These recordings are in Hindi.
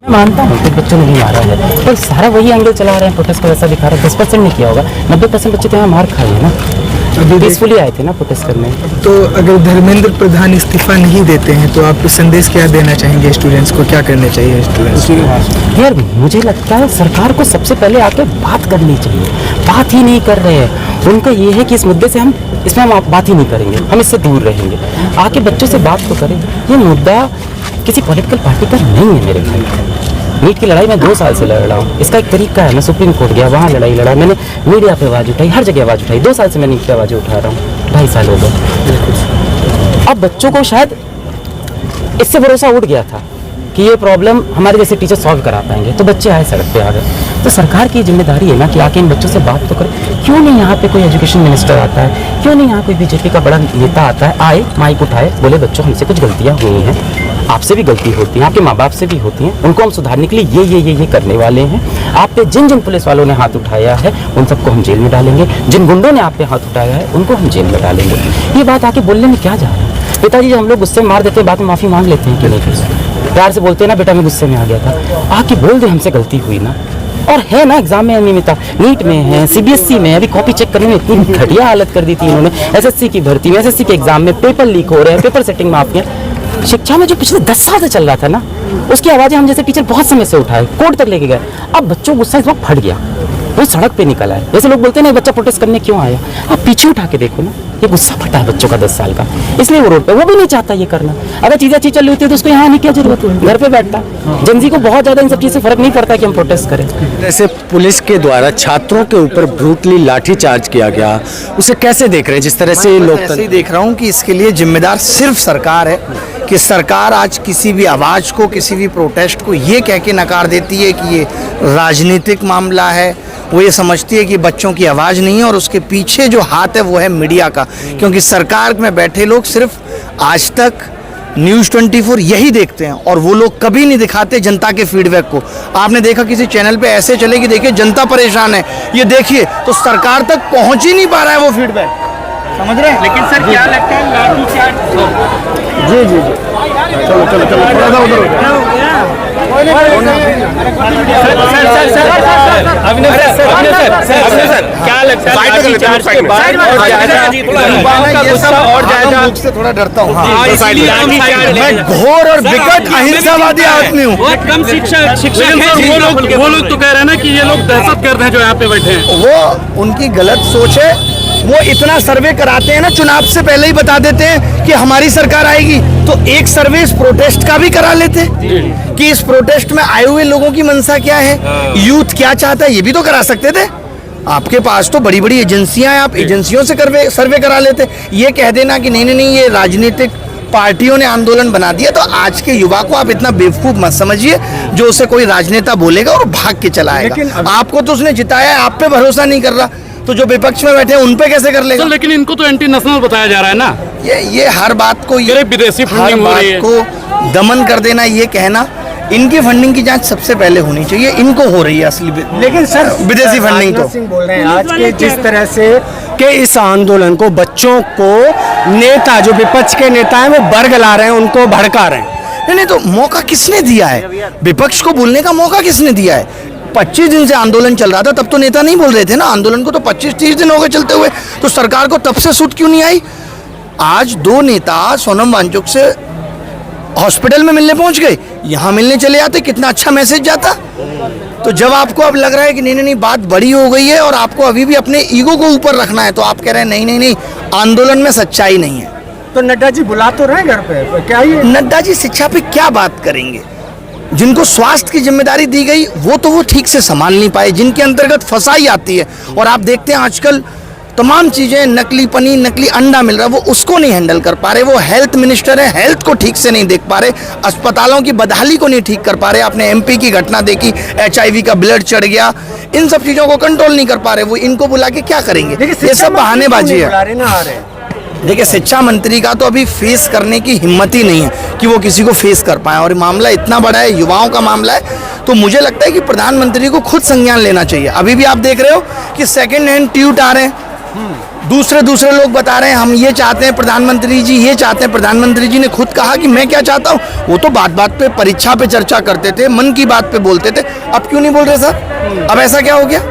मानता हूँ कि बच्चों ने भी मारा है, पर सारा वही एंगल चला रहे हैं, प्रोटेस्ट को वैसा दिखा रहे हैं। 10% नहीं किया होगा, 90% बच्चे तो यहाँ मार खाए हैं ना, पीसफुली आए थे ना प्रोटेस्ट करने। तो अगर धर्मेंद्र प्रधान इस्तीफा नहीं देते हैं तो आप संदेश क्या देना चाहेंगे स्टूडेंट्स को, क्या करना चाहिए स्टूडेंट्स को? यार मुझे लगता है सरकार को सबसे पहले आके बात करनी चाहिए, बात ही नहीं कर रहे हैं। उनका ये है कि इस मुद्दे से हम बात ही नहीं करेंगे, हम इससे दूर रहेंगे। आके बच्चों से बात तो करें। ये मुद्दा किसी पॉलिटिकल पार्टी का नहीं है मेरे भाई। नीट की लड़ाई मैं 2 साल से लड़ रहा हूँ, इसका एक तरीका है। मैं सुप्रीम कोर्ट गया, वहाँ लड़ाई लड़ा, मैंने मीडिया पे आवाज़ उठाई, हर जगह आवाज़ उठाई। 2 साल से मैं नीट की आवाज़ें उठा रहा हूँ, 2.5 साल हो गए। अब बच्चों को शायद इससे भरोसा उठ गया था कि ये प्रॉब्लम हमारे जैसे टीचर सॉल्व करा पाएंगे, तो बच्चे आए सड़क पे आ गए। तो सरकार की जिम्मेदारी है ना कि आके इन बच्चों से बात तो करें। क्यों नहीं यहाँ पे कोई एजुकेशन मिनिस्टर आता है, क्यों नहीं यहाँ कोई बीजेपी का बड़ा नेता आता है, आए माइक उठाए, बोले बच्चों हमसे कुछ गलतियाँ हुई हैं, आपसे भी गलती होती है, आपके माँ बाप से भी होती हैं, उनको हम सुधारने के लिए ये करने वाले हैं। आप पे जिन जिन पुलिस वालों ने हाथ उठाया है उन सबको हम जेल में डालेंगे, जिन गुंडों ने आप पे हाथ उठाया है उनको हम जेल में डालेंगे। ये बात आके बोलने में क्या जा रहा है? पिताजी जब हम लोग गुस्से में मार देते हैं, बाद में माफ़ी मांग लेते हैं, क्यों नहीं? फिर प्यार से बोलते हैं ना, बेटा मैं गुस्से में आ गया था, आके बोल दे हमसे गलती हुई ना। और है ना एग्जाम में अनियमितता, नीट में है, सीबीएसई में, अभी कॉपी चेक करने में इतनी घटिया हालत कर दी थी इन्होंने। एसएससी की भर्ती में, एसएससी के एग्जाम में पेपर लीक हो रहे हैं, पेपर सेटिंग माफिया। शिक्षा में जो पिछले 10 साल से चल रहा था ना, उसकी आवाज़ें हम जैसे टीचर बहुत समय से उठाए, कोर्ट तक लेके गए। अब बच्चों को गुस्सा इस वक्त फट गया, वो सड़क पे निकला है। जैसे लोग बोलते हैं ना बच्चा प्रोटेस्ट करने क्यों आया, आप पीछे उठा के देखो ना, ये गुस्सा फटा है बच्चों का 10 साल का, इसलिए वो रोड पे। वो भी नहीं चाहता ये करना। अगर चीज़ें अच्छी चल रही होती है तो उसको यहाँ आने की क्या जरूरत है, घर पे बैठता। जनजी को बहुत ज़्यादा इन सब चीज़ से फर्क नहीं पड़ता कि हम प्रोटेस्ट करें। जैसे पुलिस के द्वारा छात्रों के ऊपर ब्रूटली लाठीचार्ज किया गया, उसे कैसे देख रहे हैं? जिस तरह से लोग ऐसे ही देख रहा हूँ कि इसके लिए जिम्मेदार सिर्फ सरकार है, कि सरकार आज किसी भी आवाज़ को, किसी भी प्रोटेस्ट को ये कह के नकार देती है कि ये राजनीतिक मामला है। वो ये समझती है कि बच्चों की आवाज़ नहीं है, और उसके पीछे जो हाथ है वो है मीडिया का। क्योंकि सरकार में बैठे लोग सिर्फ आज तक न्यूज़ 24 यही देखते हैं, और वो लोग कभी नहीं दिखाते जनता के फीडबैक को। आपने देखा किसी चैनल पे ऐसे चले कि देखिए जनता परेशान है, ये देखिए, तो सरकार तक पहुंच ही नहीं पा रहा है वो फीडबैक, समझ रहे हैं? लेकिन सर क्या लगता है लाठीचार्ज? जी जी जी, चलो चलो चलो, थोड़ा सा उधर क्या लगता है लाठीचार्ज के बाद से थोड़ा डरता हूँ। मैं घोर और विकट अहिंसावादी आदमी हूँ। कम शिक्षा वो लोग तो कह रहे हैं ना कि ये लोग दहशतगर्द हैं जो यहाँ पे बैठे हैं। वो उनकी गलत सोच है। वो इतना सर्वे कराते हैं ना, चुनाव से पहले ही बता देते हैं कि हमारी सरकार आएगी, तो एक सर्वे इस प्रोटेस्ट का भी करा लेते कि इस प्रोटेस्ट में आए हुए लोगों की मंशा क्या है, यूथ क्या चाहता है, ये भी तो करा सकते थे। आपके पास तो बड़ी बड़ी एजेंसियां हैं, आप एजेंसियों से सर्वे करा लेते। ये कह देना कि नहीं ये राजनीतिक पार्टियों ने आंदोलन बना दिया, तो आज के युवा को आप इतना बेवकूफ मत समझिए जो उसे कोई राजनेता बोलेगा और भाग के चला आएगा। आपको तो उसने जिताया है, आप पे भरोसा नहीं कर रहा, तो जो विपक्ष में बैठे हैं उन पे कैसे कर लेगा? तो लेकिन इनको तो एंटी नेशनल बताया जा रहा है ना। ये हर बात को, ये विदेशी फंडिंग हो रही है, को दमन कर देना, ये कहना, इनकी फंडिंग की जांच सबसे पहले होनी चाहिए। इनको हो रही है असली, लेकिन सर विदेशी फंडिंग तो सिंह बोल रहे हैं आज के जिस तरह से कि इस आंदोलन को, बच्चों को नेता जो विपक्ष के नेता हैं वो बरगला रहे हैं, उनको भड़का रहे हैं। नहीं तो मौका किसने दिया है? विपक्ष को बोलने का मौका किसने दिया है? 25 दिन से आंदोलन चल रहा था, तब तो नेता नहीं बोल रहे थे ना। आंदोलन को तो 25-30 दिन हो गए चलते हुए, तो सरकार को तब से सूट क्यों नहीं आई? आज 2 नेता सोनम वांगचुक से हॉस्पिटल में मिलने पहुंच गए, यहाँ मिलने चले जाते, कितना अच्छा मैसेज जाता। तो जब आपको अब लग रहा है कि नहीं बात बड़ी हो गई है और आपको अभी भी अपने ईगो को ऊपर रखना है, तो आप कह रहे हैं नहीं आंदोलन में सच्चाई नहीं है। तो नड्डा जी बुला तो रहे घर पे, क्या ये नड्डा जी शिक्षा पे क्या बात करेंगे? जिनको स्वास्थ्य की जिम्मेदारी दी गई वो ठीक से संभाल नहीं पाए, जिनके अंतर्गत फसाई आती है। और आप देखते हैं आजकल तमाम चीज़ें, नकली पनीर, नकली अंडा मिल रहा है, वो उसको नहीं हैंडल कर पा रहे। वो हेल्थ मिनिस्टर है, हेल्थ को ठीक से नहीं देख पा रहे, अस्पतालों की बदहाली को नहीं ठीक कर पा रहे। आपने एमपी की घटना देखी, HIV का ब्लड चढ़ गया, इन सब चीज़ों को कंट्रोल नहीं कर पा रहे। वो इनको बुला के क्या करेंगे? ये सब बहानेबाजी है। देखिए, शिक्षा मंत्री का तो अभी फेस करने की हिम्मत ही नहीं है कि वो किसी को फेस कर पाए, और मामला इतना बड़ा है, युवाओं का मामला है। तो मुझे लगता है कि प्रधानमंत्री को खुद संज्ञान लेना चाहिए। अभी भी आप देख रहे हो कि सेकेंड हैंड ट्वीट आ रहे हैं, दूसरे लोग बता रहे हैं हम ये चाहते हैं, प्रधानमंत्री जी ये चाहते हैं। प्रधानमंत्री जी ने खुद कहा कि मैं क्या चाहता हूँ। वो तो बात पे परीक्षा पे चर्चा करते थे, मन की बात पे बोलते थे। अब क्यों नहीं बोल रहे सर? अब ऐसा क्या हो गया?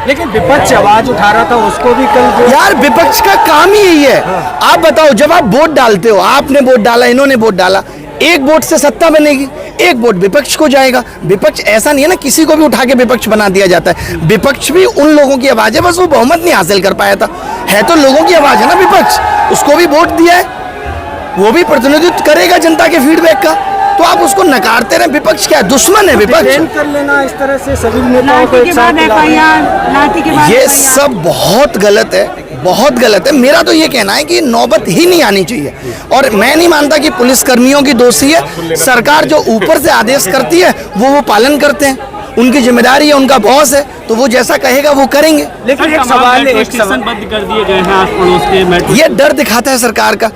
लेकिन विपक्ष आवाज उठा रहा था, उसको भी कल यार विपक्ष का काम ही यही है। आप बताओ, जब आप वोट डालते हो, आपने वोट डाला, इन्होंने वोट डाला, एक वोट से सत्ता बनेगी, एक वोट विपक्ष को जाएगा। विपक्ष ऐसा नहीं है ना, किसी को भी उठा के विपक्ष बना दिया जाता है। विपक्ष भी उन लोगों की आवाज है, बस वो बहुमत नहीं हासिल कर पाया था। है तो लोगों की आवाज है ना विपक्ष, उसको भी वोट दिया है, वो भी प्रतिनिधित्व करेगा जनता के फीडबैक का। तो आप उसको नकारते रहे। विपक्ष क्या है? दुश्मन है विपक्ष। कर लेना इस तरह से सभी नेताओं को एक साथ, ये सब बहुत गलत है, बहुत गलत है। मेरा तो ये कहना है कि नौबत ही नहीं आनी चाहिए। और मैं नहीं मानता कि पुलिसकर्मियों की दोषी है। सरकार जो ऊपर से आदेश करती है वो पालन करते हैं, उनकी जिम्मेदारी है, उनका बॉस है, तो वो जैसा कहेगा वो करेंगे। लेकिन एक सवाल बंद कर दिए गए हैं आस पड़ोस के। ये डर दिखाता है सरकार का।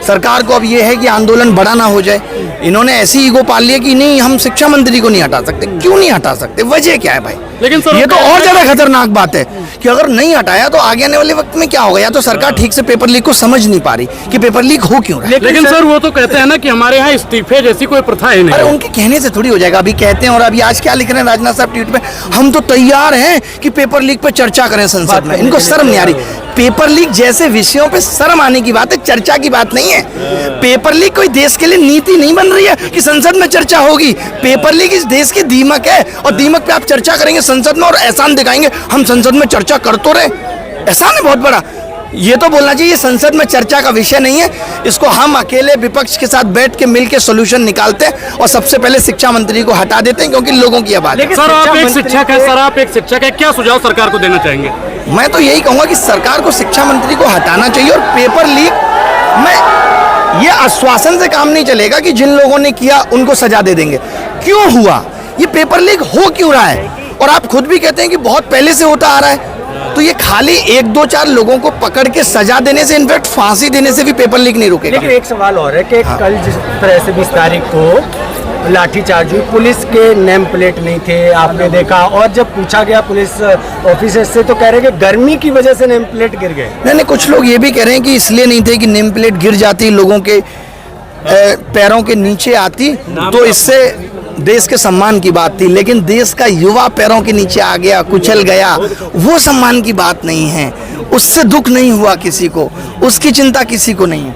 सरकार को अब ये है कि आंदोलन बड़ा ना हो जाए। इन्होंने ऐसी ईगो पाल लिया कि नहीं, हम शिक्षा मंत्री को नहीं हटा सकते। क्यों नहीं हटा सकते? वजह क्या है भाई? लेकिन सर, ये तो और ज्यादा खतरनाक बात है कि अगर नहीं हटाया तो आगे आने वाले वक्त में क्या होगा। या तो सरकार ठीक से पेपर लीक को समझ नहीं पा रही कि पेपर लीक हो क्यों रहा है। लेकिन सर वो तो कहते हैं ना कि हमारे यहाँ इस्तीफे जैसी कोई प्रथा है नहीं। अरे उनके कहने से थोड़ी हो जाएगा। अभी कहते हैं, और अभी आज क्या लिख रहे हैं राजनाथ साहब ट्वीट में, हम तो तैयार हैं कि पेपर लीक पे चर्चा करें संसद में। इनको शर्म नहीं आ रही? पेपर लीक जैसे विषयों पे शर्म आने की बात है, चर्चा की बात नहीं है। पेपर लीक कोई देश के लिए नीति नहीं बन रही है कि संसद में चर्चा होगी। पेपर लीक इस देश की दीमक है, और दीमक पे आप चर्चा करेंगे संसद में और एहसान दिखाएंगे हम संसद में चर्चा कर तो रहे। एहसान है बहुत बड़ा। ये तो बोलना चाहिए संसद में चर्चा का विषय नहीं है, इसको हम अकेले विपक्ष के साथ बैठ के मिलकर सोल्यूशन निकालते हैं और सबसे पहले शिक्षा मंत्री को हटा देते हैं, क्योंकि लोगों की आवाज है। सर आप एक शिक्षक है, सर आप एक शिक्षक है, क्या सुझाव सरकार को देना चाहेंगे? मैं तो यही कहूंगा कि सरकार को शिक्षा मंत्री को हटाना चाहिए। और पेपर लीक में ये आश्वासन से काम नहीं चलेगा कि जिन लोगों ने किया उनको सजा दे देंगे। क्यों हुआ ये पेपर लीक, हो क्यों रहा है? और आप खुद भी कहते हैं कि बहुत पहले से होता आ रहा है। तो ये खाली 1-2-4 लोगों को पकड़ के सजा देने से, इनफैक्ट फांसी देने से भी पेपर लीक नहीं रुकेगा। लेकिन एक सवाल और है कि कल जिस तरह से 20 तारीख को लाठीचार्ज हुई, पुलिस के नेम प्लेट नहीं थे, आपने देखा। और जब पूछा गया पुलिस ऑफिसर से तो कह रहे हैं कि गर्मी की वजह से नेम प्लेट गिर गए। नहीं, कुछ लोग ये भी कह रहे हैं कि इसलिए नहीं थे कि नेम प्लेट गिर जाती, लोगों के पैरों के नीचे आती, तो इससे देश के सम्मान की बात थी। लेकिन देश का युवा पैरों के नीचे आ गया, कुचल गया, वो सम्मान की बात नहीं है। उससे दुख नहीं हुआ किसी को, उसकी चिंता किसी को नहीं है।